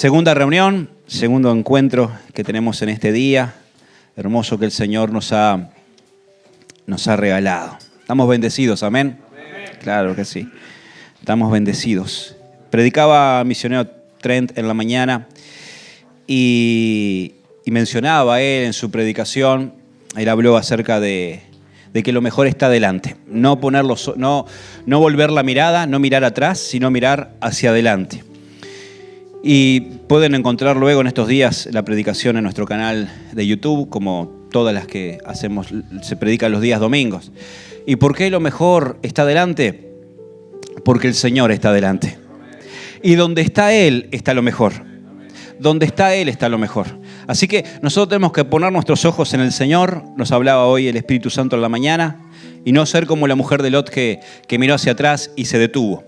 Segunda reunión, segundo encuentro que tenemos en este día, hermoso que el Señor nos ha regalado. Estamos bendecidos, ¿amén? Amén. Claro que sí, estamos bendecidos. Predicaba misionero Trent en la mañana y mencionaba él en su predicación, él habló acerca de que lo mejor está adelante. No volver la mirada, no mirar atrás, sino mirar hacia adelante. Y pueden encontrar luego en estos días la predicación en nuestro canal de YouTube, como todas las que hacemos, se predican los días domingos. ¿Y por qué lo mejor está adelante? Porque el Señor está adelante. Y donde está Él está lo mejor. Donde está Él está lo mejor. Así que nosotros tenemos que poner nuestros ojos en el Señor. Nos hablaba hoy el Espíritu Santo en la mañana. Y no ser como la mujer de Lot que miró hacia atrás y se detuvo.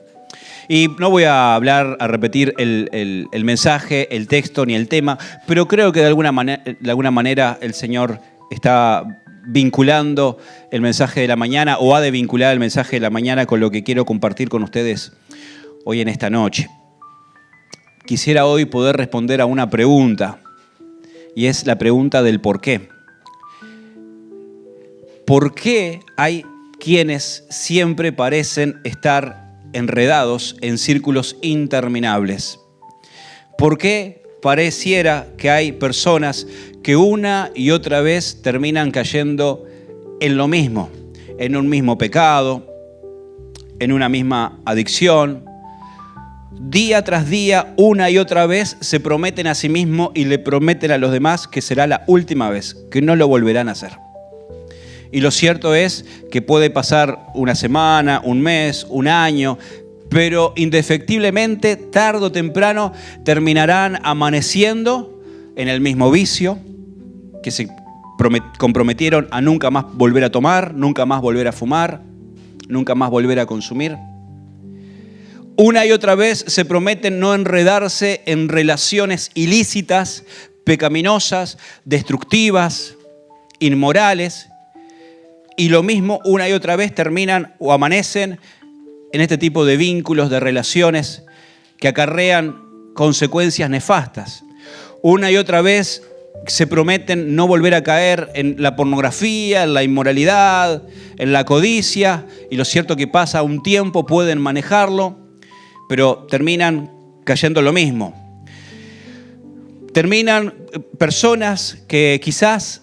Y no voy a repetir el mensaje, el texto ni el tema, pero creo que de alguna manera el Señor está vinculando el mensaje de la mañana o ha de vincular el mensaje de la mañana con lo que quiero compartir con ustedes hoy en esta noche. Quisiera hoy poder responder a una pregunta, y es la pregunta del por qué. ¿Por qué hay quienes siempre parecen estar enredados en círculos interminables? ¿Por qué pareciera que hay personas que una y otra vez terminan cayendo en lo mismo, en un mismo pecado, en una misma adicción? Día tras día, una y otra vez se prometen a sí mismos y le prometen a los demás que será la última vez, que no lo volverán a hacer. Y lo cierto es que puede pasar una semana, un mes, un año, pero indefectiblemente, tarde o temprano, terminarán amaneciendo en el mismo vicio, que se comprometieron a nunca más volver a tomar, nunca más volver a fumar, nunca más volver a consumir. Una y otra vez se prometen no enredarse en relaciones ilícitas, pecaminosas, destructivas, inmorales. Y lo mismo, una y otra vez terminan o amanecen en este tipo de vínculos, de relaciones que acarrean consecuencias nefastas. Una y otra vez se prometen no volver a caer en la pornografía, en la inmoralidad, en la codicia. Y lo cierto que pasa un tiempo, pueden manejarlo, pero terminan cayendo en lo mismo. Terminan personas que quizás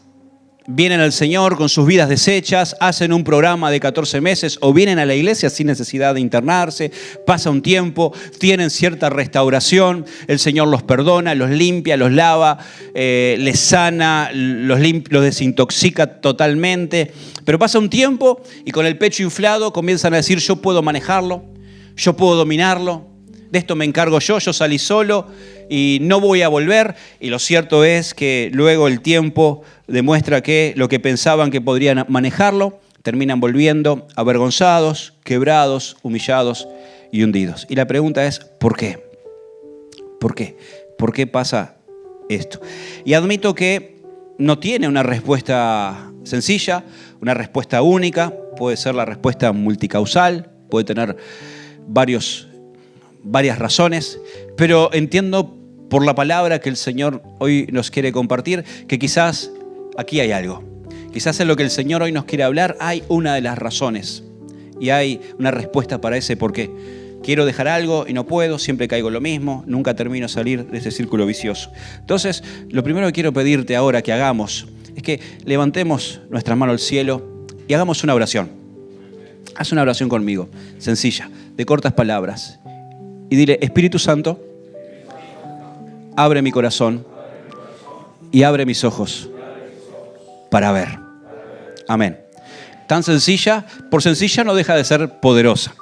vienen al Señor con sus vidas deshechas, hacen un programa de 14 meses o vienen a la iglesia sin necesidad de internarse, pasa un tiempo, tienen cierta restauración, el Señor los perdona, los limpia, los lava, les sana, los desintoxica totalmente. Pero pasa un tiempo y con el pecho inflado comienzan a decir: yo puedo manejarlo, yo puedo dominarlo, de esto me encargo yo salí solo y no voy a volver. Y lo cierto es que luego el tiempo demuestra que lo que pensaban que podrían manejarlo, terminan volviendo avergonzados, quebrados, humillados y hundidos. Y la pregunta es, ¿por qué? ¿Por qué? ¿Por qué pasa esto? Y admito que no tiene una respuesta sencilla, una respuesta única, puede ser la respuesta multicausal, puede tener varias razones, pero entiendo por la palabra que el Señor hoy nos quiere compartir que quizás aquí hay algo. Quizás en lo que el Señor hoy nos quiere hablar hay una de las razones y hay una respuesta para ese por qué. Quiero dejar algo y no puedo, siempre caigo en lo mismo, nunca termino de salir de ese círculo vicioso. Entonces, lo primero que quiero pedirte ahora que hagamos es que levantemos nuestras manos al cielo y hagamos una oración. Haz una oración conmigo, sencilla, de cortas palabras. Y dile: Espíritu Santo, abre mi corazón y abre mis ojos para ver. Amén. Tan sencilla, por sencilla no deja de ser poderosa.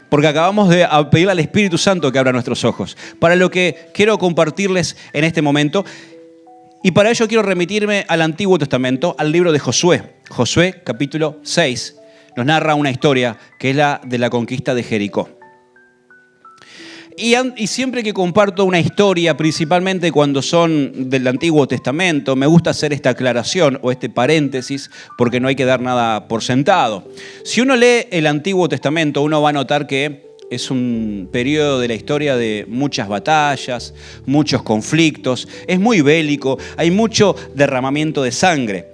Porque acabamos de pedirle al Espíritu Santo que abra nuestros ojos. Para lo que quiero compartirles en este momento. Y para ello quiero remitirme al Antiguo Testamento, al libro de Josué. Josué, capítulo 6, nos narra una historia que es la de la conquista de Jericó. Y siempre que comparto una historia, principalmente cuando son del Antiguo Testamento, me gusta hacer esta aclaración o este paréntesis porque no hay que dar nada por sentado. Si uno lee el Antiguo Testamento, uno va a notar que es un periodo de la historia de muchas batallas, muchos conflictos, es muy bélico, hay mucho derramamiento de sangre.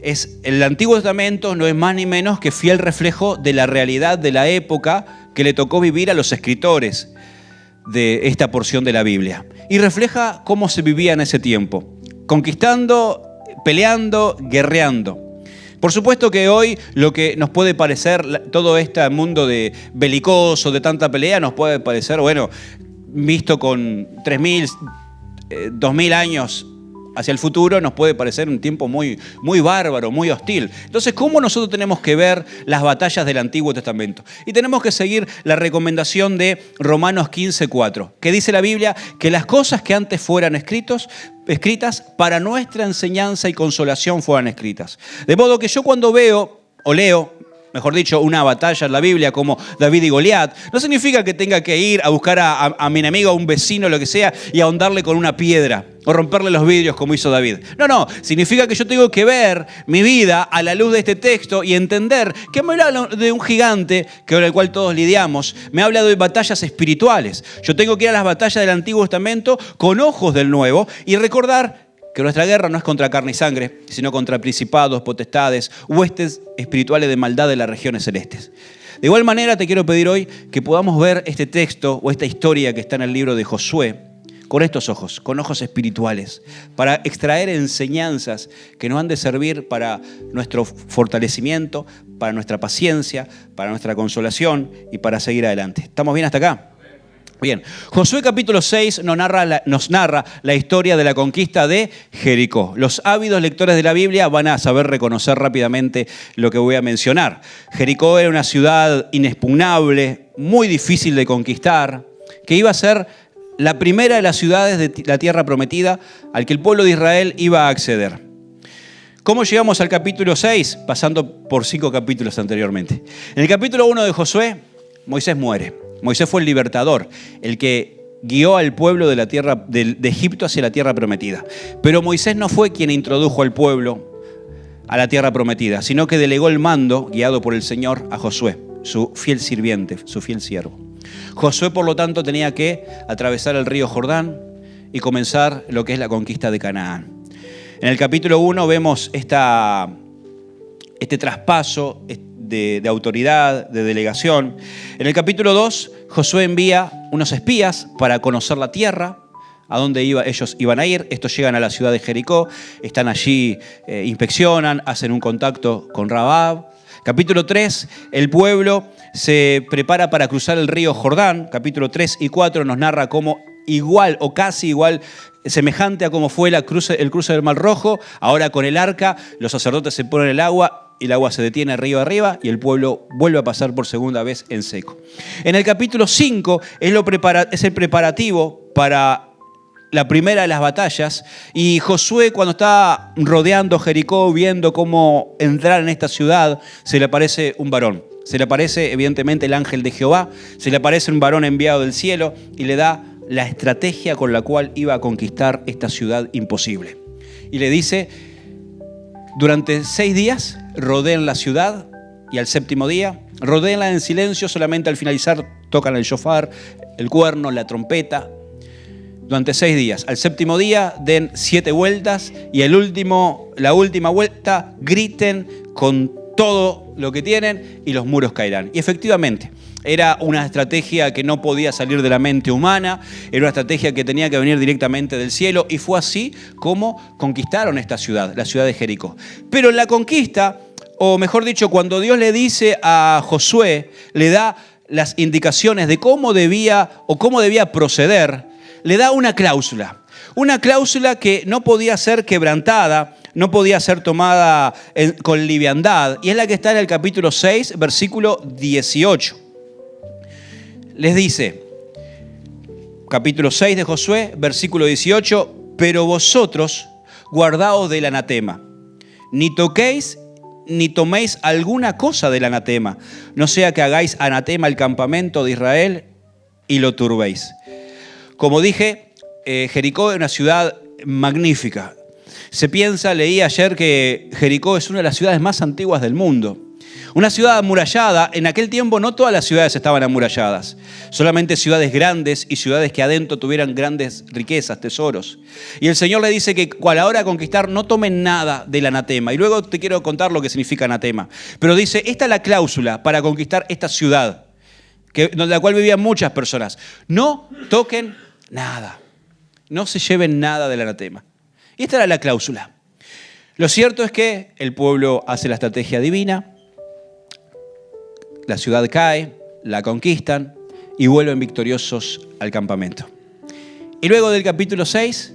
El Antiguo Testamento no es más ni menos que fiel reflejo de la realidad de la época que le tocó vivir a los escritores de esta porción de la Biblia. Y refleja cómo se vivía en ese tiempo, conquistando, peleando, guerreando. Por supuesto que hoy lo que nos puede parecer, todo este mundo de belicoso, de tanta pelea, nos puede parecer, bueno, visto con 3.000, 2.000 años hacia el futuro, nos puede parecer un tiempo muy, muy bárbaro, muy hostil. Entonces, ¿cómo nosotros tenemos que ver las batallas del Antiguo Testamento? Y tenemos que seguir la recomendación de Romanos 15:4, que dice la Biblia que las cosas que antes fueran escritas para nuestra enseñanza y consolación fueran escritas. De modo que yo cuando veo o leo, mejor dicho, una batalla en la Biblia como David y Goliat, no significa que tenga que ir a buscar a mi enemigo, a un vecino, lo que sea, y ahondarle con una piedra o romperle los vidrios como hizo David. No, significa que yo tengo que ver mi vida a la luz de este texto y entender que me habla de un gigante con el cual todos lidiamos, me habla de batallas espirituales. Yo tengo que ir a las batallas del Antiguo Testamento con ojos del Nuevo y recordar que nuestra guerra no es contra carne y sangre, sino contra principados, potestades, huestes espirituales de maldad de las regiones celestes. De igual manera te quiero pedir hoy que podamos ver este texto o esta historia que está en el libro de Josué con estos ojos, con ojos espirituales, para extraer enseñanzas que nos han de servir para nuestro fortalecimiento, para nuestra paciencia, para nuestra consolación y para seguir adelante. ¿Estamos bien hasta acá? Bien, Josué capítulo 6 nos narra la historia de la conquista de Jericó. Los ávidos lectores de la Biblia van a saber reconocer rápidamente lo que voy a mencionar. Jericó era una ciudad inexpugnable, muy difícil de conquistar, que iba a ser la primera de las ciudades de la tierra prometida al que el pueblo de Israel iba a acceder. ¿Cómo llegamos al capítulo 6? Pasando por 5 capítulos anteriormente. En el capítulo 1 de Josué, Moisés muere. Moisés fue el libertador, el que guió al pueblo de la tierra de Egipto hacia la tierra prometida. Pero Moisés no fue quien introdujo al pueblo a la tierra prometida, sino que delegó el mando, guiado por el Señor, a Josué, su fiel sirviente, su fiel siervo. Josué, por lo tanto, tenía que atravesar el río Jordán y comenzar lo que es la conquista de Canaán. En el capítulo 1 vemos este traspaso de autoridad, de delegación. En el capítulo 2, Josué envía unos espías para conocer la tierra, a dónde ellos iban a ir. Estos llegan a la ciudad de Jericó, están allí, inspeccionan, hacen un contacto con Rahab. Capítulo 3, el pueblo se prepara para cruzar el río Jordán. Capítulo 3 y 4 nos narra cómo igual o casi igual, semejante a cómo fue el cruce del Mar Rojo. Ahora con el arca, los sacerdotes se ponen el agua y el agua se detiene río arriba y el pueblo vuelve a pasar por segunda vez en seco. En el capítulo 5 es el preparativo para la primera de las batallas, y Josué, cuando está rodeando Jericó, viendo cómo entrar en esta ciudad, se le aparece un varón. Se le aparece evidentemente el ángel de Jehová, se le aparece un varón enviado del cielo y le da la estrategia con la cual iba a conquistar esta ciudad imposible. Y le dice: durante 6 días rodeen la ciudad, y al 7º día rodéenla en silencio, solamente al finalizar tocan el shofar, el cuerno, la trompeta. Durante 6 días. Al 7º día den 7 vueltas y la última vuelta griten con todo lo que tienen y los muros caerán. Y efectivamente, era una estrategia que no podía salir de la mente humana, era una estrategia que tenía que venir directamente del cielo, y fue así como conquistaron esta ciudad, la ciudad de Jericó. Pero en la conquista, o mejor dicho, cuando Dios le dice a Josué, le da las indicaciones de cómo debía proceder, le da una cláusula que no podía ser quebrantada, no podía ser tomada con liviandad, y es la que está en el capítulo 6, versículo 18. Les dice, capítulo 6 de Josué, versículo 18: pero vosotros guardaos del anatema, ni toquéis ni toméis alguna cosa del anatema, no sea que hagáis anatema al campamento de Israel y lo turbéis. Como dije, Jericó es una ciudad magnífica. Leí ayer que Jericó es una de las ciudades más antiguas del mundo. Una ciudad amurallada, en aquel tiempo no todas las ciudades estaban amuralladas, solamente ciudades grandes y ciudades que adentro tuvieran grandes riquezas, tesoros. Y el Señor le dice que a la hora de conquistar no tomen nada del anatema. Y luego te quiero contar lo que significa anatema. Pero dice, esta es la cláusula para conquistar esta ciudad, de la cual vivían muchas personas. No toquen nada, no se lleven nada del anatema. Y esta era la cláusula. Lo cierto es que el pueblo hace la estrategia divina. La ciudad cae, la conquistan y vuelven victoriosos al campamento. Y luego del capítulo 6,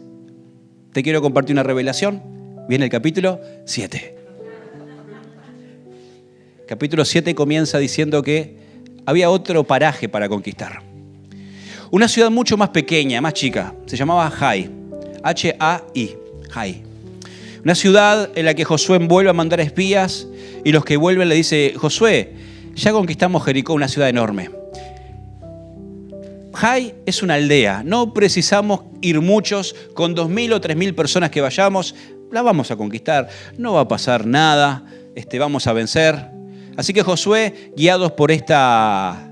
te quiero compartir una revelación. Viene el capítulo 7. Capítulo 7 comienza diciendo que había otro paraje para conquistar. Una ciudad mucho más pequeña, más chica, se llamaba Jai. H-A-I, Jai. Una ciudad en la que Josué vuelve a mandar espías y los que vuelven le dice, Josué, ya conquistamos Jericó, una ciudad enorme. Jai es una aldea, no precisamos ir muchos, con 2.000 o 3.000 personas que vayamos, la vamos a conquistar, no va a pasar nada, vamos a vencer. Así que Josué, guiados por esta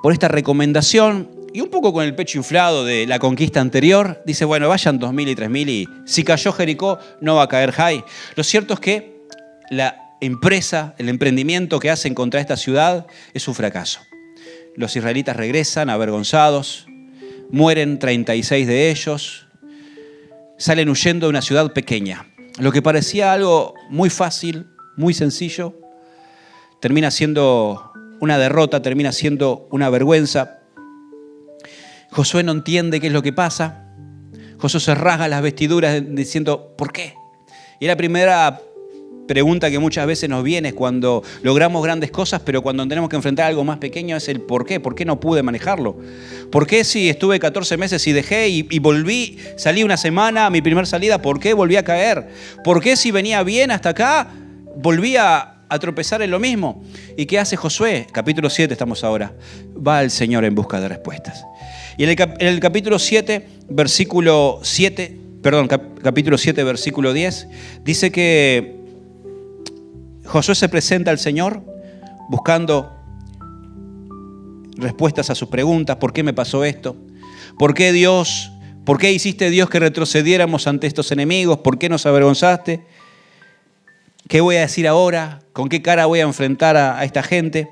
recomendación y un poco con el pecho inflado de la conquista anterior, dice, bueno, vayan 2.000 y 3.000 y si cayó Jericó, no va a caer Jai. Lo cierto es que la empresa, el emprendimiento que hacen contra esta ciudad es un fracaso. Los israelitas regresan avergonzados, mueren 36 de ellos, salen huyendo de una ciudad pequeña. Lo que parecía algo muy fácil, muy sencillo, termina siendo una derrota, termina siendo una vergüenza. Josué no entiende qué es lo que pasa. Josué se rasga las vestiduras diciendo, ¿por qué? Y la primera pregunta que muchas veces nos viene es cuando logramos grandes cosas, pero cuando tenemos que enfrentar algo más pequeño es el ¿por qué? ¿Por qué no pude manejarlo? ¿Por qué si estuve 14 meses y dejé y volví, salí una semana a mi primer salida, ¿por qué volví a caer? ¿Por qué si venía bien hasta acá, volví a tropezar en lo mismo? ¿Y qué hace Josué? Capítulo 7 estamos ahora. Va al Señor en busca de respuestas. Y en el capítulo 7, capítulo 7, versículo 10, dice que Josué se presenta al Señor buscando respuestas a sus preguntas. ¿Por qué me pasó esto? ¿Por qué hiciste Dios que retrocediéramos ante estos enemigos? ¿Por qué nos avergonzaste? ¿Qué voy a decir ahora? ¿Con qué cara voy a enfrentar a esta gente?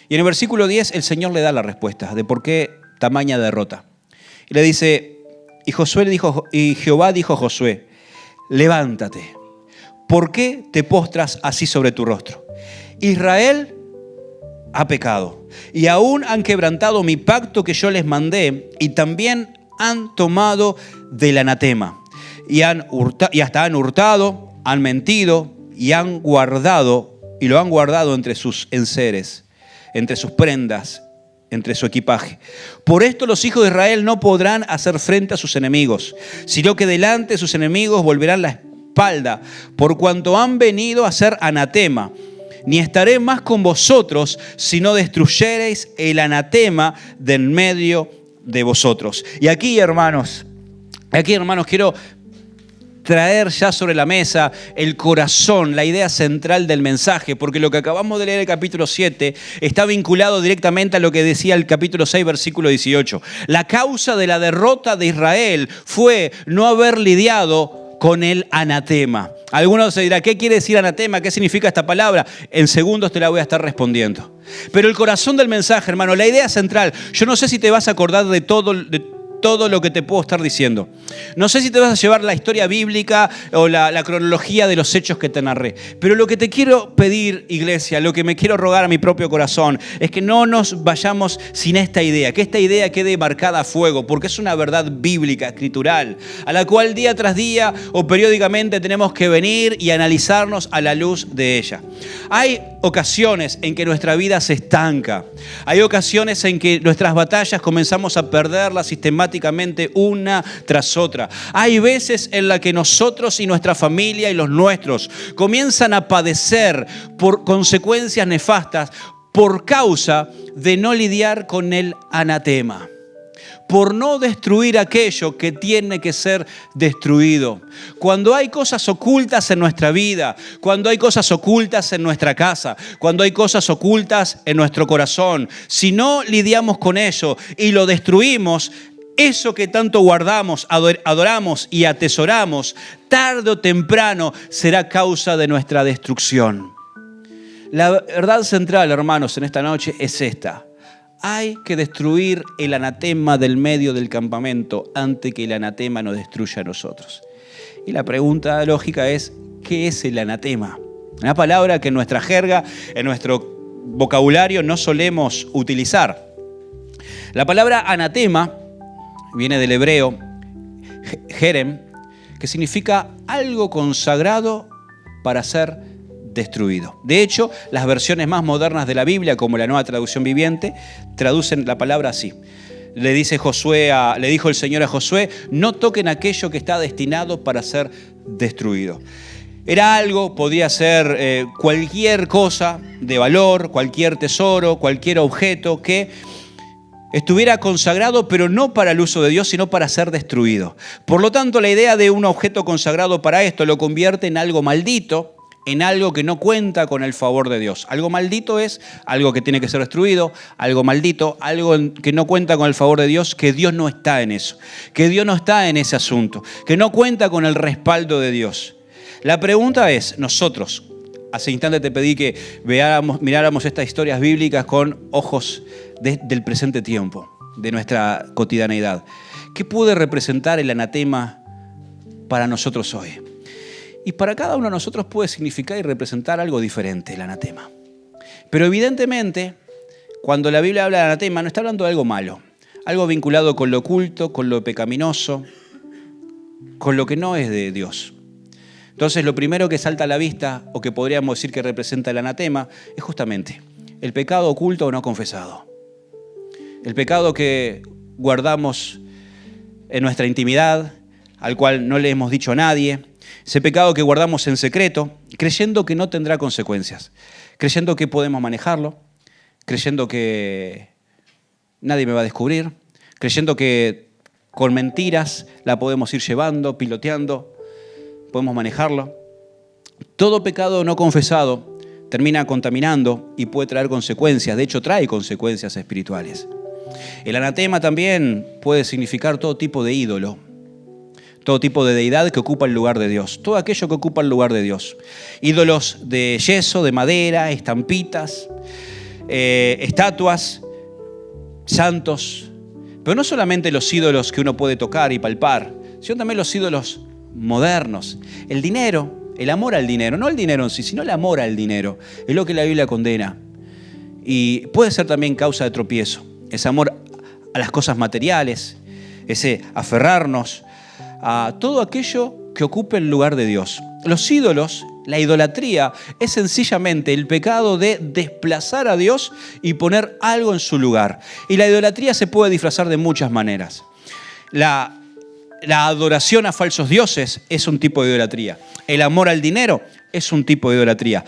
Y en el versículo 10 el Señor le da la respuesta de por qué tamaña derrota. Y le dice, y Jehová dijo a Josué, levántate. ¿Por qué te postras así sobre tu rostro? Israel ha pecado y aún han quebrantado mi pacto que yo les mandé y también han tomado del anatema y hasta han hurtado, han mentido y lo han guardado entre sus enseres, entre sus prendas, entre su equipaje. Por esto los hijos de Israel no podrán hacer frente a sus enemigos, sino que delante de sus enemigos volverán la espalda, por cuanto han venido a ser anatema. Ni estaré más con vosotros, si no destruyereis el anatema de en medio de vosotros. Y aquí, hermanos, quiero traer ya sobre la mesa el corazón, la idea central del mensaje, porque lo que acabamos de leer en el capítulo 7 está vinculado directamente a lo que decía el capítulo 6, versículo 18. La causa de la derrota de Israel fue no haber lidiado con el anatema. Algunos se dirán, ¿qué quiere decir anatema? ¿Qué significa esta palabra? En segundos te la voy a estar respondiendo. Pero el corazón del mensaje, hermano, la idea central, yo no sé si te vas a acordar de todo lo que te puedo estar diciendo. No sé si te vas a llevar la historia bíblica o la cronología de los hechos que te narré. Pero lo que te quiero pedir, iglesia, lo que me quiero rogar a mi propio corazón, es que no nos vayamos sin esta idea, que esta idea quede marcada a fuego, porque es una verdad bíblica, escritural, a la cual día tras día o periódicamente tenemos que venir y analizarnos a la luz de ella. Hay ocasiones en que nuestra vida se estanca. Hay ocasiones en que nuestras batallas comenzamos a perderlas sistemáticamente una tras otra. Hay veces en las que nosotros y nuestra familia y los nuestros comienzan a padecer por consecuencias nefastas por causa de no lidiar con el anatema. por no destruir aquello que tiene que ser destruido. Cuando hay cosas ocultas en nuestra vida, cuando hay cosas ocultas en nuestra casa, cuando hay cosas ocultas en nuestro corazón, si no lidiamos con ello y lo destruimos, eso que tanto guardamos, adoramos y atesoramos, tarde o temprano será causa de nuestra destrucción. La verdad central, hermanos, en esta noche es esta. Hay que destruir el anatema del medio del campamento antes que el anatema nos destruya a nosotros. Y la pregunta lógica es, ¿qué es el anatema? Una palabra que en nuestra jerga, en nuestro vocabulario no solemos utilizar. La palabra anatema viene del hebreo jerem, que significa algo consagrado para ser destruido. De hecho, las versiones más modernas de la Biblia, como la Nueva Traducción Viviente, traducen la palabra así. Le dijo el Señor a Josué, no toquen aquello que está destinado para ser destruido. Era algo, podía ser cualquier cosa de valor, cualquier tesoro, cualquier objeto que estuviera consagrado, pero no para el uso de Dios, sino para ser destruido. Por lo tanto, la idea de un objeto consagrado para esto lo convierte en algo maldito, en algo que no cuenta con el favor de Dios. Algo maldito es algo que tiene que ser destruido, algo maldito, algo que no cuenta con el favor de Dios, que Dios no está en eso, que Dios no está en ese asunto, que no cuenta con el respaldo de Dios. La pregunta es, nosotros, hace instante te pedí que miráramos estas historias bíblicas con ojos del presente tiempo, de nuestra cotidianeidad. ¿Qué puede representar el anatema para nosotros hoy? Y para cada uno de nosotros puede significar y representar algo diferente el anatema. Pero evidentemente, cuando la Biblia habla de anatema, no está hablando de algo malo, algo vinculado con lo oculto, con lo pecaminoso, con lo que no es de Dios. Entonces, lo primero que salta a la vista, o que podríamos decir que representa el anatema, es justamente el pecado oculto o no confesado. El pecado que guardamos en nuestra intimidad, al cual no le hemos dicho a nadie. Ese pecado que guardamos en secreto, creyendo que no tendrá consecuencias. Creyendo que podemos manejarlo. Creyendo que nadie me va a descubrir. Creyendo que con mentiras la podemos ir llevando, piloteando. Podemos manejarlo. Todo pecado no confesado termina contaminando y puede traer consecuencias. De hecho, trae consecuencias espirituales. El anatema también puede significar todo tipo de ídolo, todo tipo de deidad que ocupa el lugar de Dios, todo aquello que ocupa el lugar de Dios. Ídolos de yeso, de madera, estampitas, estatuas, santos, pero no solamente los ídolos que uno puede tocar y palpar, sino también los ídolos modernos. El dinero, el amor al dinero, no el dinero en sí, sino el amor al dinero, es lo que la Biblia condena. Y puede ser también causa de tropiezo. Ese amor a las cosas materiales, ese aferrarnos a todo aquello que ocupe el lugar de Dios. Los ídolos, la idolatría, es sencillamente el pecado de desplazar a Dios y poner algo en su lugar. Y la idolatría se puede disfrazar de muchas maneras. La adoración a falsos dioses es un tipo de idolatría. El amor al dinero es un tipo de idolatría.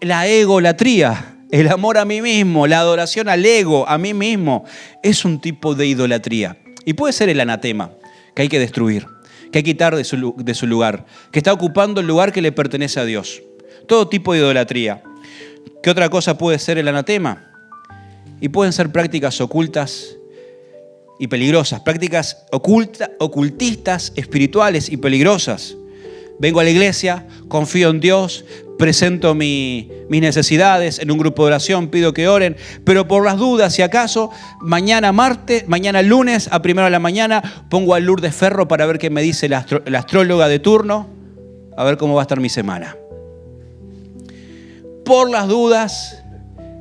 La egolatría, el amor a mí mismo, la adoración al ego, a mí mismo, es un tipo de idolatría. Y puede ser el anatema, que hay que destruir, que hay que quitar de su lugar, que está ocupando el lugar que le pertenece a Dios. Todo tipo de idolatría. ¿Qué otra cosa puede ser el anatema? Y pueden ser prácticas ocultas y peligrosas, prácticas ocultistas, espirituales y peligrosas. Vengo a la iglesia, confío en Dios, presento mis necesidades en un grupo de oración, pido que oren, pero por las dudas, si acaso, mañana lunes a 1:00 a.m, pongo a Lourdes Ferro para ver qué me dice la astróloga de turno, a ver cómo va a estar mi semana. Por las dudas,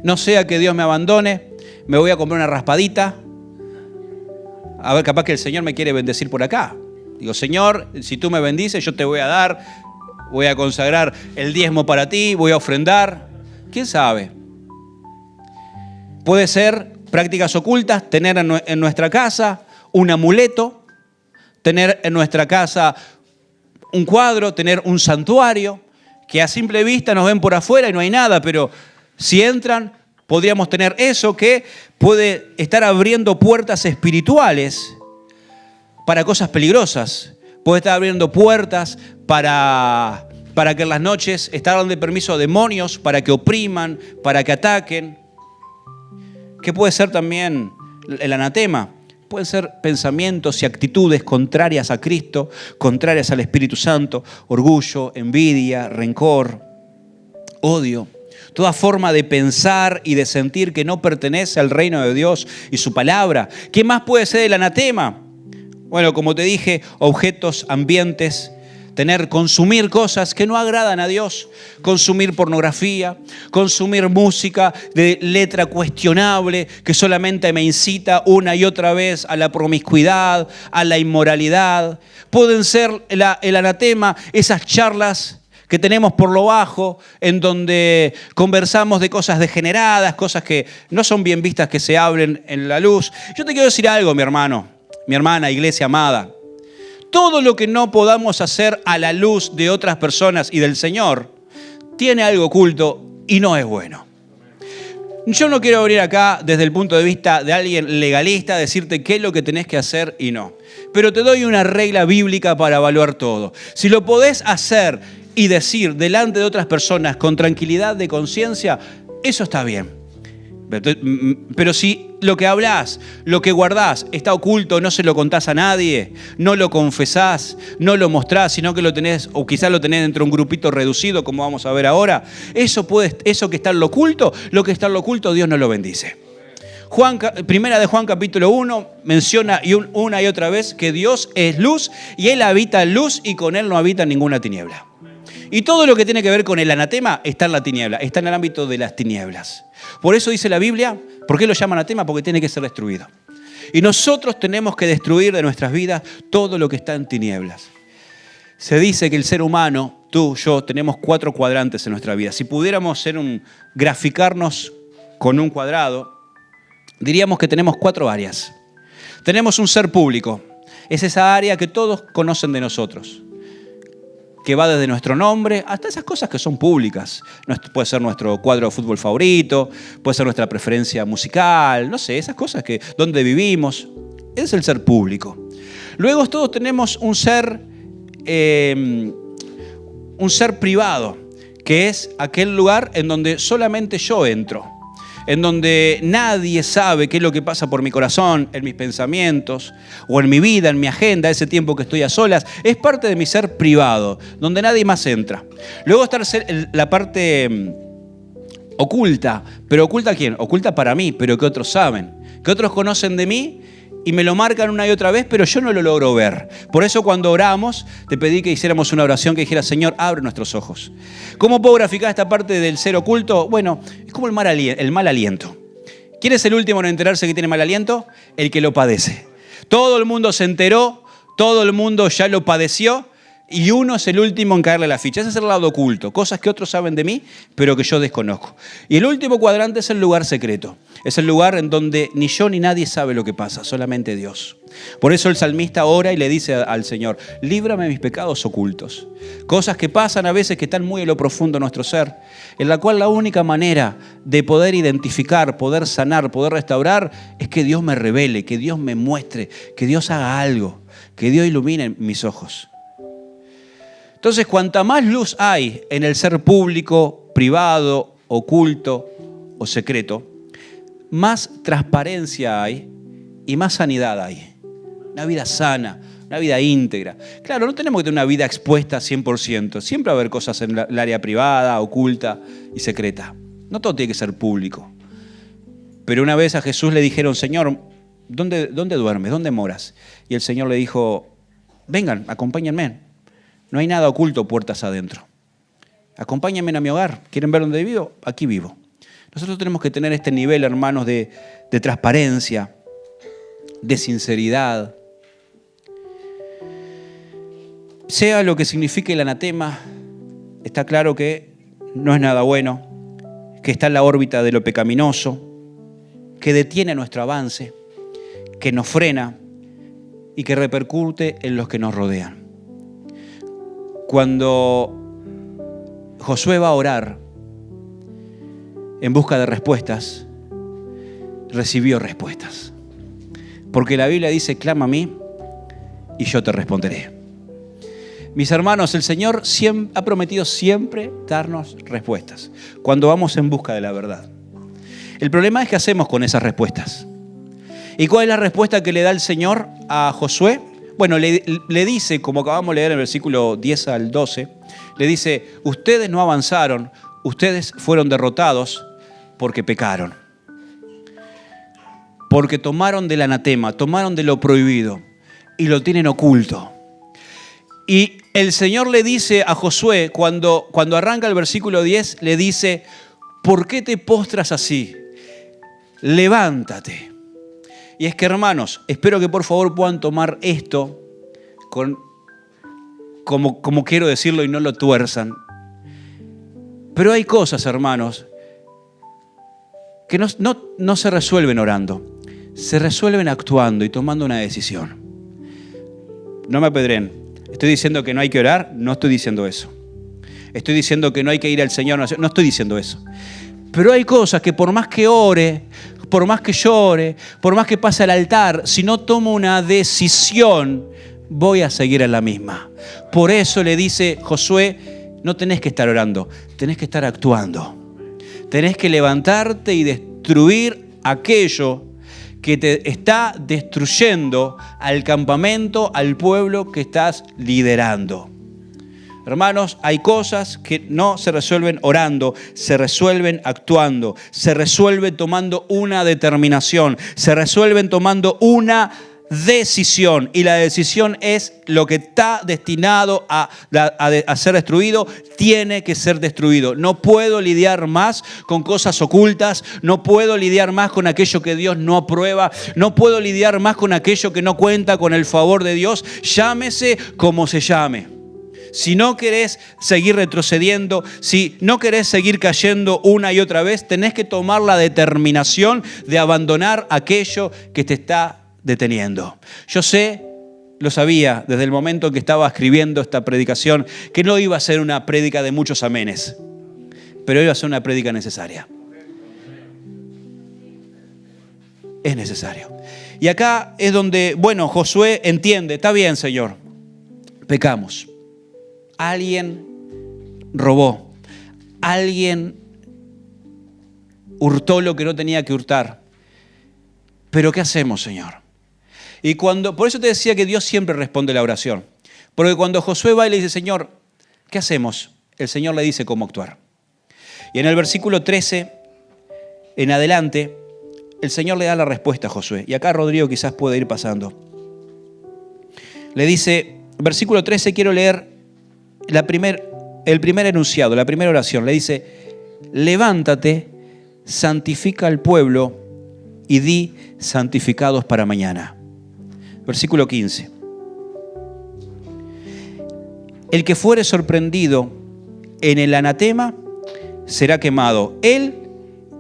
no sea que Dios me abandone, me voy a comprar una raspadita, a ver, capaz que el Señor me quiere bendecir por acá. Digo, Señor, si tú me bendices, yo te voy a dar, voy a consagrar el diezmo para ti, voy a ofrendar. ¿Quién sabe? Puede ser prácticas ocultas, tener en nuestra casa un amuleto, tener en nuestra casa un cuadro, tener un santuario, que a simple vista nos ven por afuera y no hay nada, pero si entran, Podríamos tener eso que puede estar abriendo puertas espirituales para cosas peligrosas. Puede estar abriendo puertas para que en las noches estar dando permiso a demonios, para que opriman, para que ataquen. ¿Qué puede ser también el anatema? Pueden ser pensamientos y actitudes contrarias a Cristo, contrarias al Espíritu Santo, orgullo, envidia, rencor, odio. Toda forma de pensar y de sentir que no pertenece al reino de Dios y su palabra. ¿Qué más puede ser el anatema? Bueno, como te dije, objetos, ambientes, consumir cosas que no agradan a Dios, consumir pornografía, consumir música de letra cuestionable que solamente me incita una y otra vez a la promiscuidad, a la inmoralidad. Pueden ser el anatema, esas charlas que tenemos por lo bajo, en donde conversamos de cosas degeneradas, cosas que no son bien vistas que se hablen en la luz. Yo te quiero decir algo, mi hermano, mi hermana, iglesia amada. Todo lo que no podamos hacer a la luz de otras personas y del Señor, tiene algo oculto y no es bueno. Yo no quiero venir acá desde el punto de vista de alguien legalista, decirte qué es lo que tenés que hacer y no. Pero te doy una regla bíblica para evaluar todo. Si lo podés hacer y decir delante de otras personas con tranquilidad de conciencia, eso está bien. Pero si lo que hablás, lo que guardás está oculto, no se lo contás a nadie, no lo confesás, no lo mostrás, sino que lo tenés, o quizás lo tenés dentro de un grupito reducido, como vamos a ver ahora, eso que está en lo oculto, Dios no lo bendice. Primera de Juan capítulo 1 menciona una y otra vez que Dios es luz y Él habita en luz y con Él no habita ninguna tiniebla. Y todo lo que tiene que ver con el anatema está en la tiniebla, está en el ámbito de las tinieblas. Por eso dice la Biblia, ¿por qué lo llama anatema? Porque tiene que ser destruido. Y nosotros tenemos que destruir de nuestras vidas todo lo que está en tinieblas. Se dice que el ser humano, tú, yo, tenemos 4 cuadrantes en nuestra vida. Si pudiéramos graficarnos con un cuadrado, diríamos que tenemos 4 áreas. Tenemos un ser público. Es esa área que todos conocen de nosotros, que va desde nuestro nombre hasta esas cosas que son públicas. Puede ser nuestro cuadro de fútbol favorito, puede ser nuestra preferencia musical, no sé, esas cosas donde vivimos. Ese es el ser público. Luego todos tenemos un ser privado, que es aquel lugar en donde solamente yo entro, en donde nadie sabe qué es lo que pasa por mi corazón, en mis pensamientos, o en mi vida, en mi agenda, ese tiempo que estoy a solas. Es parte de mi ser privado, donde nadie más entra. Luego está la parte oculta. ¿Pero oculta a quién? Oculta para mí, pero que otros saben. Que otros conocen de mí y me lo marcan una y otra vez, pero yo no lo logro ver. Por eso cuando oramos, te pedí que hiciéramos una oración que dijera, Señor, abre nuestros ojos. ¿Cómo puedo graficar esta parte del ser oculto? Bueno, es como el mal aliento. ¿Quién es el último en enterarse que tiene mal aliento? El que lo padece. Todo el mundo se enteró, todo el mundo ya lo padeció, y uno es el último en caerle la ficha. Ese es el lado oculto, cosas que otros saben de mí, pero que yo desconozco. Y el último cuadrante es el lugar secreto. Es el lugar en donde ni yo ni nadie sabe lo que pasa, solamente Dios. Por eso el salmista ora y le dice al Señor, líbrame de mis pecados ocultos. Cosas que pasan a veces que están muy en lo profundo de nuestro ser, en la cual la única manera de poder identificar, poder sanar, poder restaurar, es que Dios me revele, que Dios me muestre, que Dios haga algo, que Dios ilumine mis ojos. Entonces, cuanta más luz hay en el ser público, privado, oculto o secreto, más transparencia hay y más sanidad hay. Una vida sana, una vida íntegra. Claro, no tenemos que tener una vida expuesta 100%. Siempre va a haber cosas en el área privada, oculta y secreta. No todo tiene que ser público. Pero una vez a Jesús le dijeron, Señor, ¿dónde duermes? ¿Dónde moras? Y el Señor le dijo, vengan, acompáñenme. No hay nada oculto puertas adentro. Acompáñenme a mi hogar. ¿Quieren ver dónde vivo? Aquí vivo. Nosotros tenemos que tener este nivel, hermanos, de transparencia, de sinceridad. Sea lo que signifique el anatema, está claro que no es nada bueno, que está en la órbita de lo pecaminoso, que detiene nuestro avance, que nos frena y que repercute en los que nos rodean. Cuando Josué va a orar, en busca de respuestas, recibió respuestas. Porque la Biblia dice, clama a mí y yo te responderé. Mis hermanos, el Señor ha prometido siempre darnos respuestas cuando vamos en busca de la verdad. El problema es qué hacemos con esas respuestas. ¿Y cuál es la respuesta que le da el Señor a Josué? Bueno, le dice, como acabamos de leer en el versículo 10 al 12, le dice, ustedes no avanzaron, ustedes fueron derrotados porque pecaron. Porque tomaron del anatema, tomaron de lo prohibido y lo tienen oculto. Y el Señor le dice a Josué, cuando arranca el versículo 10, le dice, ¿por qué te postras así? Levántate. Y es que, hermanos, espero que por favor puedan tomar esto como quiero decirlo y no lo tuerzan. Pero hay cosas, hermanos, que no se resuelven orando. Se resuelven actuando y tomando una decisión. No me apedreen. ¿Estoy diciendo que no hay que orar? No estoy diciendo eso. ¿Estoy diciendo que no hay que ir al Señor? No estoy diciendo eso. Pero hay cosas que por más que ore, por más que llore, por más que pase al altar, si no tomo una decisión, voy a seguir en la misma. Por eso le dice Josué, no tenés que estar orando, tenés que estar actuando. Tenés que levantarte y destruir aquello que te está destruyendo al campamento, al pueblo que estás liderando. Hermanos, hay cosas que no se resuelven orando, se resuelven actuando, se resuelven tomando una determinación, se resuelven tomando una decisión. Y la decisión es lo que está destinado a ser destruido, tiene que ser destruido. No puedo lidiar más con cosas ocultas, no puedo lidiar más con aquello que Dios no aprueba, no puedo lidiar más con aquello que no cuenta con el favor de Dios, llámese como se llame. Si no querés seguir retrocediendo, si no querés seguir cayendo una y otra vez, tenés que tomar la determinación de abandonar aquello que te está deteniendo. Yo lo sabía desde el momento en que estaba escribiendo esta predicación, que no iba a ser una prédica de muchos amenes, pero iba a ser una prédica necesaria. Es necesario. Y acá es donde, Josué entiende, está bien, Señor, pecamos. Alguien robó, alguien hurtó lo que no tenía que hurtar. Pero ¿qué hacemos, Señor? Y por eso te decía que Dios siempre responde la oración. Porque cuando Josué va y le dice, Señor, ¿qué hacemos? El Señor le dice cómo actuar. Y en el versículo 13, en adelante, el Señor le da la respuesta a Josué. Y acá Rodrigo quizás puede ir pasando. Le dice, versículo 13, quiero leer el primer enunciado, la primera oración. Le dice, levántate, santifica al pueblo y di santificados para mañana. Versículo 15. El que fuere sorprendido en el anatema será quemado, él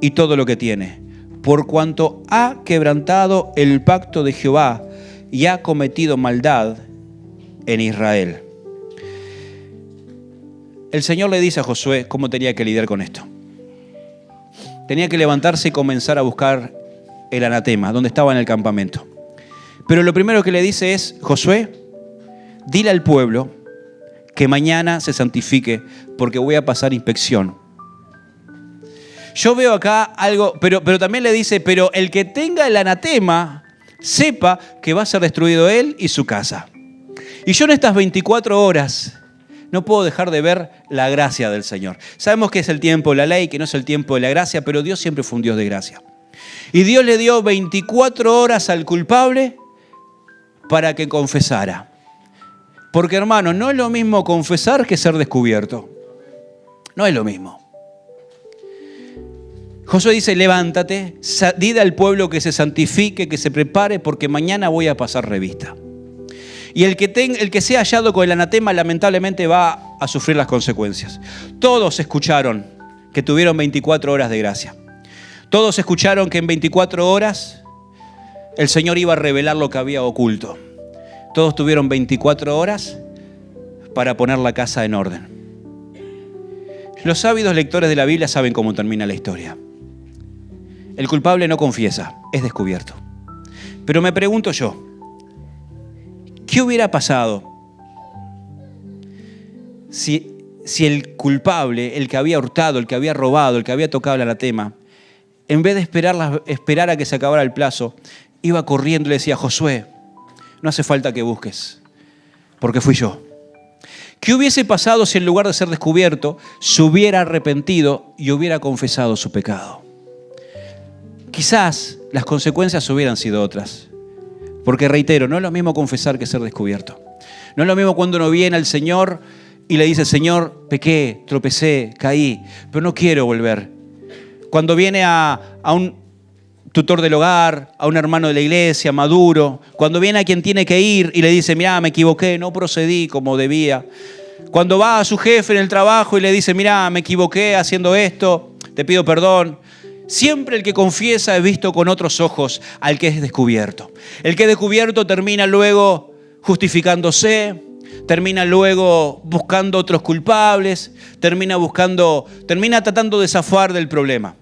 y todo lo que tiene, por cuanto ha quebrantado el pacto de Jehová y ha cometido maldad en Israel. El Señor le dice a Josué cómo tenía que lidiar con esto. Tenía que levantarse y comenzar a buscar el anatema, donde estaba en el campamento. Pero lo primero que le dice es, Josué, dile al pueblo que mañana se santifique porque voy a pasar inspección. Yo veo acá algo, pero también le dice, pero el que tenga el anatema, sepa que va a ser destruido él y su casa. Y yo en estas 24 horas no puedo dejar de ver la gracia del Señor. Sabemos que es el tiempo de la ley, que no es el tiempo de la gracia, pero Dios siempre fue un Dios de gracia. Y Dios le dio 24 horas al culpable para que confesara. Porque, hermano, no es lo mismo confesar que ser descubierto. No es lo mismo. Josué dice, levántate, dile al pueblo que se santifique, que se prepare, porque mañana voy a pasar revista. Y el que sea hallado con el anatema lamentablemente va a sufrir las consecuencias. Todos escucharon que tuvieron 24 horas de gracia. Todos escucharon que en 24 horas el Señor iba a revelar lo que había oculto. Todos tuvieron 24 horas para poner la casa en orden. Los ávidos lectores de la Biblia saben cómo termina la historia. El culpable no confiesa, es descubierto. Pero me pregunto yo, ¿qué hubiera pasado si el culpable, el que había hurtado, el que había robado, el que había tocado el anatema, en vez de esperar a que se acabara el plazo, iba corriendo y le decía: Josué, no hace falta que busques, porque fui yo? ¿Qué hubiese pasado si en lugar de ser descubierto, se hubiera arrepentido y hubiera confesado su pecado? Quizás las consecuencias hubieran sido otras. Porque reitero, no es lo mismo confesar que ser descubierto. No es lo mismo cuando uno viene al Señor y le dice: Señor, pequé, tropecé, caí, pero no quiero volver. Cuando viene a un tutor del hogar, a un hermano de la iglesia, maduro, cuando viene a quien tiene que ir y le dice: mirá, me equivoqué, no procedí como debía. Cuando va a su jefe en el trabajo y le dice: mirá, me equivoqué haciendo esto, te pido perdón. Siempre el que confiesa es visto con otros ojos al que es descubierto. El que es descubierto termina luego justificándose, termina luego buscando otros culpables, termina tratando de zafar del problema.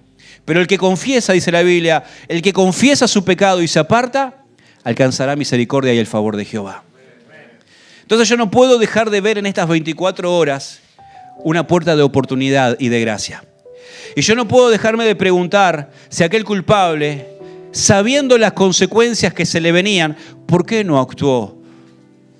Pero el que confiesa, dice la Biblia, el que confiesa su pecado y se aparta, alcanzará misericordia y el favor de Jehová. Entonces yo no puedo dejar de ver en estas 24 horas una puerta de oportunidad y de gracia. Y yo no puedo dejarme de preguntar si aquel culpable, sabiendo las consecuencias que se le venían, ¿por qué no actuó?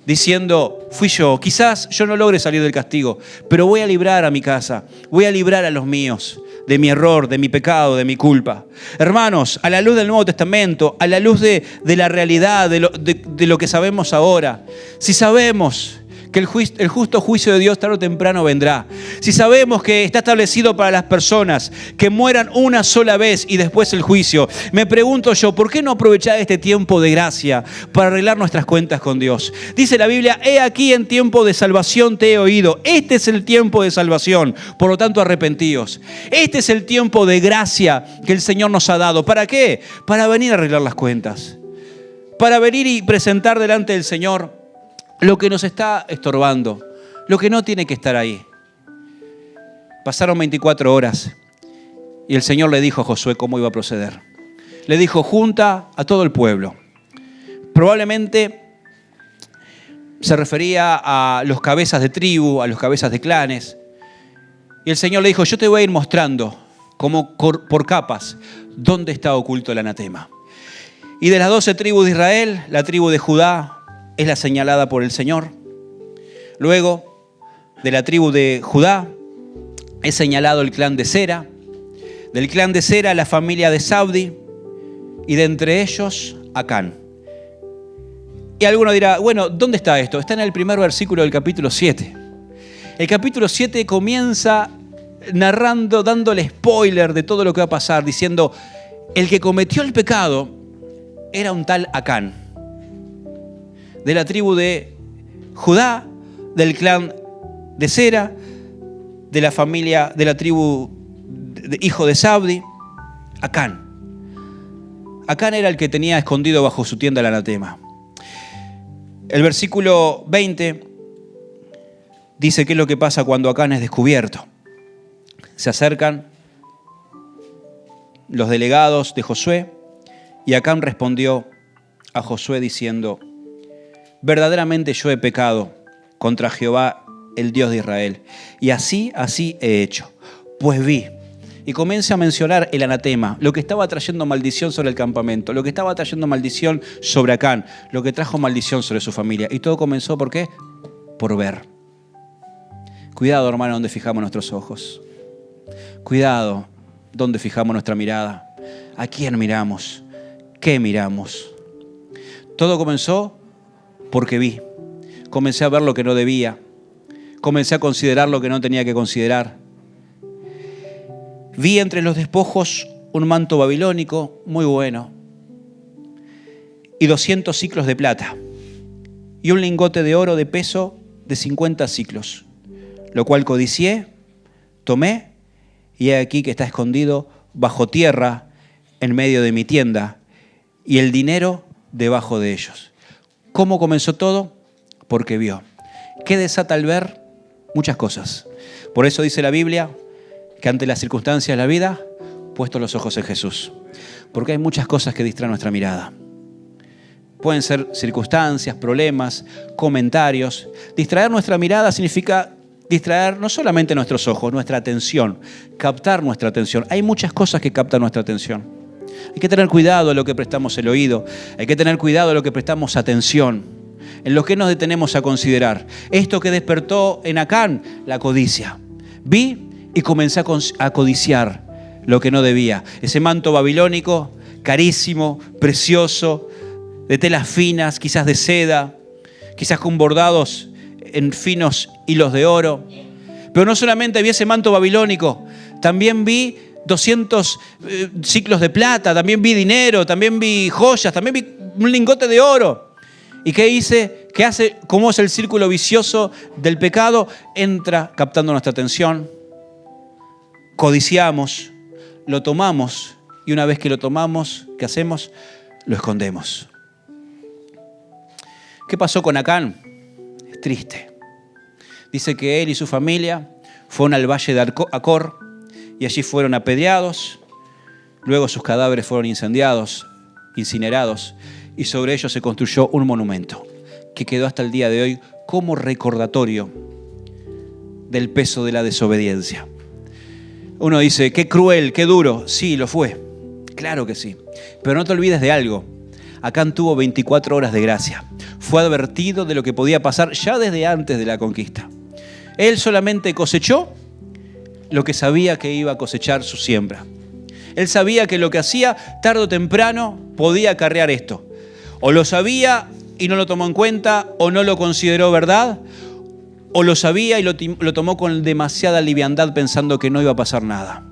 Diciendo: fui yo, quizás yo no logre salir del castigo, pero voy a librar a mi casa, voy a librar a los míos de mi error, de mi pecado, de mi culpa. Hermanos, a la luz del Nuevo Testamento, a la luz de la realidad, de lo que sabemos ahora, si sabemos que el justo juicio de Dios tarde o temprano vendrá, si sabemos que está establecido para las personas que mueran una sola vez y después el juicio, me pregunto yo, ¿por qué no aprovechar este tiempo de gracia para arreglar nuestras cuentas con Dios? Dice la Biblia: he aquí, en tiempo de salvación te he oído. Este es el tiempo de salvación, por lo tanto arrepentíos. Este es el tiempo de gracia que el Señor nos ha dado. ¿Para qué? Para venir a arreglar las cuentas, para venir y presentar delante del Señor lo que nos está estorbando, lo que no tiene que estar ahí. Pasaron 24 horas y el Señor le dijo a Josué cómo iba a proceder. Le dijo: junta a todo el pueblo. Probablemente se refería a los cabezas de tribu, a los cabezas de clanes. Y el Señor le dijo: yo te voy a ir mostrando como por capas dónde está oculto el anatema. Y de las 12 tribus de Israel, la tribu de Judá es la señalada por el Señor. Luego, de la tribu de Judá, es señalado el clan de Zera. Del clan de Zera, la familia de Zabdi. Y de entre ellos, Acán. Y alguno dirá: bueno, ¿dónde está esto? Está en el primer versículo del capítulo 7. El capítulo 7 comienza narrando, dándole spoiler de todo lo que va a pasar, diciendo: el que cometió el pecado era un tal Acán, de la tribu de Judá, del clan de Zera, de la familia, de la tribu de hijo de Zabdi, Acán. Acán era el que tenía escondido bajo su tienda el anatema. El versículo 20 dice qué es lo que pasa cuando Acán es descubierto. Se acercan los delegados de Josué y Acán respondió a Josué diciendo: verdaderamente yo he pecado contra Jehová, el Dios de Israel, y así he hecho, pues vi. Y comienza a mencionar el anatema, lo que estaba trayendo maldición sobre el campamento, lo que estaba trayendo maldición sobre Acán, lo que trajo maldición sobre su familia. Y todo comenzó, ¿por qué? Por ver. Cuidado, hermano, donde fijamos nuestros ojos. Cuidado donde fijamos nuestra mirada. ¿A quién miramos? ¿Qué miramos? Todo comenzó porque vi. Comencé a ver lo que no debía. Comencé a considerar lo que no tenía que considerar. Vi entre los despojos un manto babilónico muy bueno y 200 siclos de plata y un lingote de oro de peso de 50 siclos, lo cual codicié, tomé y he aquí que está escondido bajo tierra en medio de mi tienda y el dinero debajo de ellos. ¿Cómo comenzó todo? Porque vio. ¿Qué desata el ver? Muchas cosas. Por eso dice la Biblia que ante las circunstancias de la vida puestos los ojos en Jesús. Porque hay muchas cosas que distraen nuestra mirada. Pueden ser circunstancias, problemas, comentarios. Distraer nuestra mirada significa distraer no solamente nuestros ojos, nuestra atención, captar nuestra atención. Hay muchas cosas que captan nuestra atención. Hay que tener cuidado en lo que prestamos el oído. Hay que tener cuidado en lo que prestamos atención. En lo que nos detenemos a considerar. Esto que despertó en Acán, la codicia. Vi y comencé a codiciar lo que no debía. Ese manto babilónico, carísimo, precioso, de telas finas, quizás de seda, quizás con bordados en finos hilos de oro. Pero no solamente vi ese manto babilónico, también vi 200 ciclos de plata, también vi dinero, también vi joyas, también vi un lingote de oro. ¿Y qué hice? ¿Qué hace? ¿Cómo es el círculo vicioso del pecado? Entra captando nuestra atención, codiciamos, lo tomamos y una vez que lo tomamos, ¿qué hacemos? Lo escondemos. ¿Qué pasó con Acán? Es triste. Dice que él y su familia fueron al valle de Acor y allí fueron apedreados. Luego sus cadáveres fueron incendiados, incinerados, y sobre ellos se construyó un monumento que quedó hasta el día de hoy como recordatorio del peso de la desobediencia. Uno dice, qué cruel, qué duro. Sí, lo fue. Claro que sí. Pero no te olvides de algo. Acán tuvo 24 horas de gracia. Fue advertido de lo que podía pasar ya desde antes de la conquista. Él solamente cosechó lo que sabía que iba a cosechar su siembra. Él sabía que lo que hacía tarde o temprano podía acarrear esto. O lo sabía y no lo tomó en cuenta, o no lo consideró verdad, o lo sabía y lo tomó con demasiada liviandad pensando que no iba a pasar nada.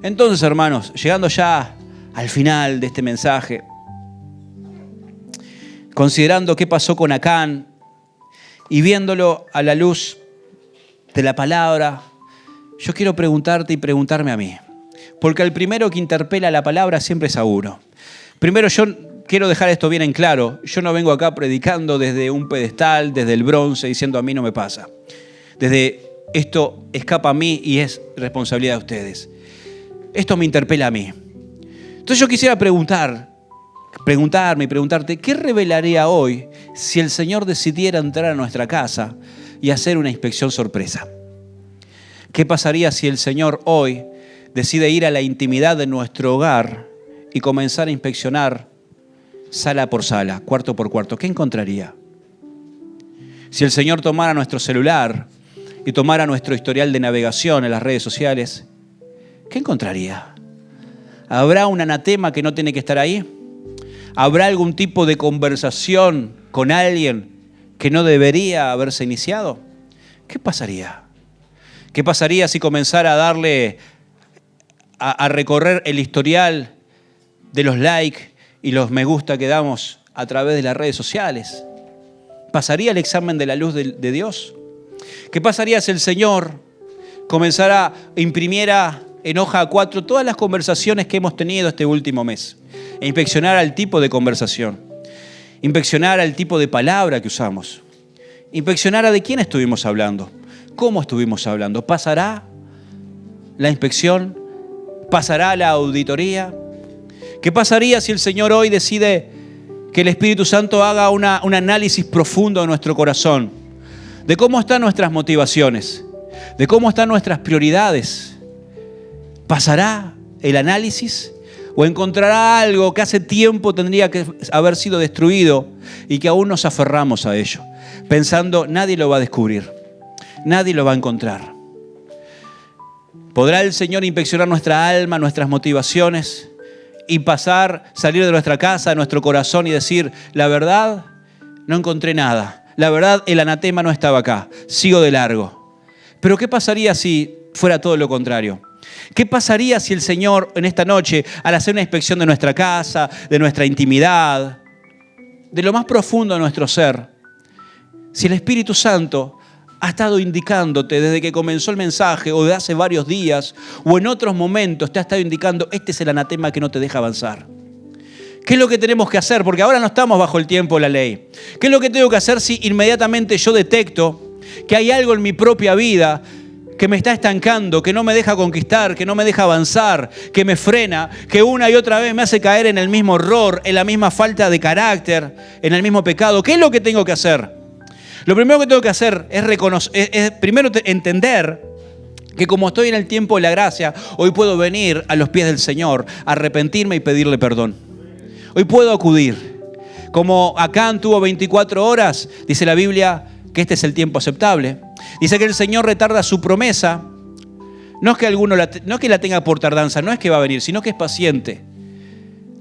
Entonces, hermanos, llegando ya al final de este mensaje, considerando qué pasó con Acán y viéndolo a la luz de la palabra, yo quiero preguntarte y preguntarme a mí. Porque el primero que interpela la palabra siempre es a uno. Primero, yo quiero dejar esto bien en claro. Yo no vengo acá predicando desde un pedestal, desde el bronce, diciendo a mí no me pasa. Desde esto escapa a mí y es responsabilidad de ustedes. Esto me interpela a mí. Entonces yo quisiera preguntarte, ¿qué revelaría hoy si el Señor decidiera entrar a nuestra casa y hacer una inspección sorpresa? ¿Qué pasaría si el Señor hoy decide ir a la intimidad de nuestro hogar y comenzar a inspeccionar sala por sala, cuarto por cuarto? ¿Qué encontraría? Si el Señor tomara nuestro celular y tomara nuestro historial de navegación en las redes sociales, ¿qué encontraría? ¿Habrá un anatema que no tiene que estar ahí? ¿Habrá algún tipo de conversación con alguien que no debería haberse iniciado? ¿Qué pasaría? ¿Qué pasaría si comenzara a darle a recorrer el historial de los likes y los me gusta que damos a través de las redes sociales? ¿Pasaría el examen de la luz de Dios? ¿Qué pasaría si el Señor comenzara, imprimiera en hoja A4 todas las conversaciones que hemos tenido este último mes? E inspeccionara el tipo de conversación, inspeccionara el tipo de palabra que usamos, inspeccionara de quién estuvimos hablando, cómo estuvimos hablando. ¿Pasará la inspección? ¿Pasará la auditoría? ¿Qué pasaría si el Señor hoy decide que el Espíritu Santo haga un análisis profundo de nuestro corazón, de cómo están nuestras motivaciones, de cómo están nuestras prioridades? ¿Pasará el análisis o encontrará algo que hace tiempo tendría que haber sido destruido y que aún nos aferramos a ello, pensando nadie lo va a descubrir, nadie lo va a encontrar? ¿Podrá el Señor inspeccionar nuestra alma, nuestras motivaciones y salir de nuestra casa, de nuestro corazón y decir, la verdad, no encontré nada. La verdad, el anatema no estaba acá. Sigo de largo. Pero ¿qué pasaría si fuera todo lo contrario? ¿Qué pasaría si el Señor en esta noche, al hacer una inspección de nuestra casa, de nuestra intimidad, de lo más profundo de nuestro ser, si el Espíritu Santo ha estado indicándote desde que comenzó el mensaje o de hace varios días o en otros momentos te ha estado indicando este es el anatema que no te deja avanzar? ¿Qué es lo que tenemos que hacer? Porque ahora no estamos bajo el tiempo de la ley. ¿Qué es lo que tengo que hacer si inmediatamente yo detecto que hay algo en mi propia vida que me está estancando, que no me deja conquistar, que no me deja avanzar, que me frena, que una y otra vez me hace caer en el mismo error, en la misma falta de carácter, en el mismo pecado. ¿Qué es lo que tengo que hacer? Lo primero que tengo que hacer es primero entender que como estoy en el tiempo de la gracia, hoy puedo venir a los pies del Señor, arrepentirme y pedirle perdón. Hoy puedo acudir. Como Acán tuvo 24 horas, dice la Biblia que este es el tiempo aceptable. Dice que el Señor retarda su promesa. No es que la tenga por tardanza, no es que va a venir, sino que es paciente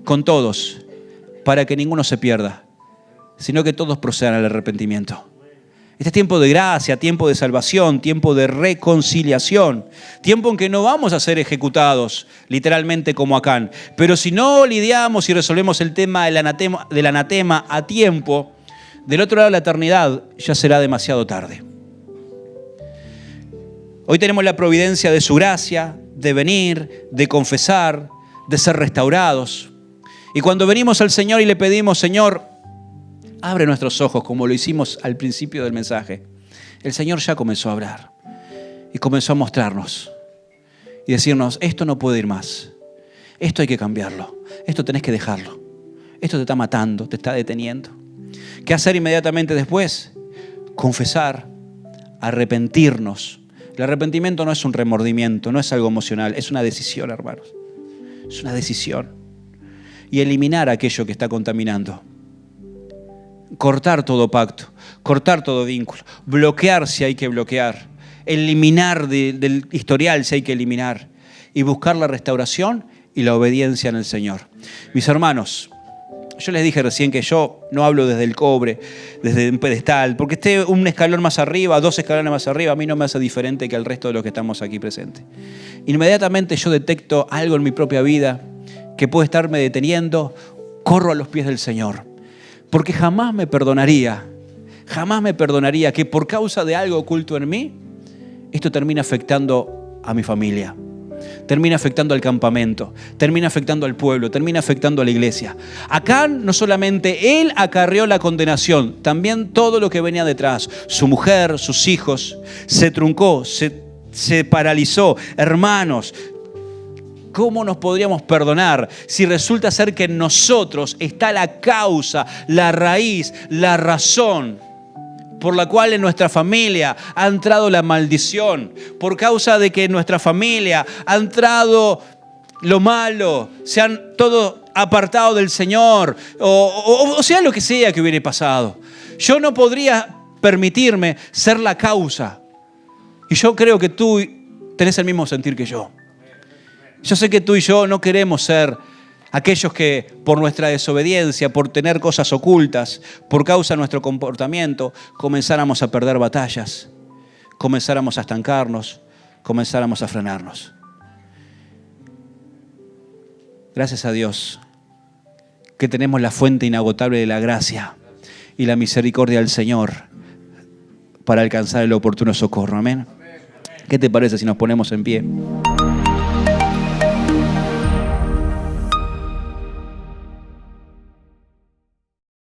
con todos, para que ninguno se pierda, sino que todos procedan al arrepentimiento. Este es tiempo de gracia, tiempo de salvación, tiempo de reconciliación, tiempo en que no vamos a ser ejecutados, literalmente como Acán. Pero si no lidiamos y resolvemos el tema del anatema a tiempo, del otro lado de la eternidad ya será demasiado tarde. Hoy tenemos la providencia de su gracia, de venir, de confesar, de ser restaurados. Y cuando venimos al Señor y le pedimos, Señor, abre nuestros ojos, como lo hicimos al principio del mensaje, el Señor ya comenzó a hablar y comenzó a mostrarnos y decirnos, esto no puede ir más, esto hay que cambiarlo, esto tenés que dejarlo, esto te está matando, te está deteniendo. ¿Qué hacer inmediatamente después? Confesar, arrepentirnos. El arrepentimiento no es un remordimiento, no es algo emocional, es una decisión, hermanos. Es una decisión. Y eliminar aquello que está contaminando. Cortar todo pacto, cortar todo vínculo, bloquear si hay que bloquear, eliminar del historial si hay que eliminar y buscar la restauración y la obediencia en el Señor. Mis hermanos, yo les dije recién que yo no hablo desde el cobre, desde un pedestal, porque esté un escalón más arriba, 2 escalones más arriba, a mí no me hace diferente que al resto de los que estamos aquí presentes. Inmediatamente yo detecto algo en mi propia vida que puede estarme deteniendo, corro a los pies del Señor. Porque jamás me perdonaría que por causa de algo oculto en mí, esto termina afectando a mi familia, termina afectando al campamento, termina afectando al pueblo, termina afectando a la iglesia. Acán no solamente él acarreó la condenación, también todo lo que venía detrás, su mujer, sus hijos, se truncó, se paralizó. Hermanos, ¿cómo nos podríamos perdonar si resulta ser que en nosotros está la causa, la raíz, la razón por la cual en nuestra familia ha entrado la maldición? Por causa de que en nuestra familia ha entrado lo malo, se han todos apartado del Señor, o sea lo que sea que hubiera pasado. Yo no podría permitirme ser la causa. Y yo creo que tú tenés el mismo sentir que yo. Yo sé que tú y yo no queremos ser aquellos que por nuestra desobediencia, por tener cosas ocultas, por causa de nuestro comportamiento, comenzáramos a perder batallas, comenzáramos a estancarnos, comenzáramos a frenarnos. Gracias a Dios que tenemos la fuente inagotable de la gracia y la misericordia del Señor para alcanzar el oportuno socorro. Amén. ¿Qué te parece si nos ponemos en pie?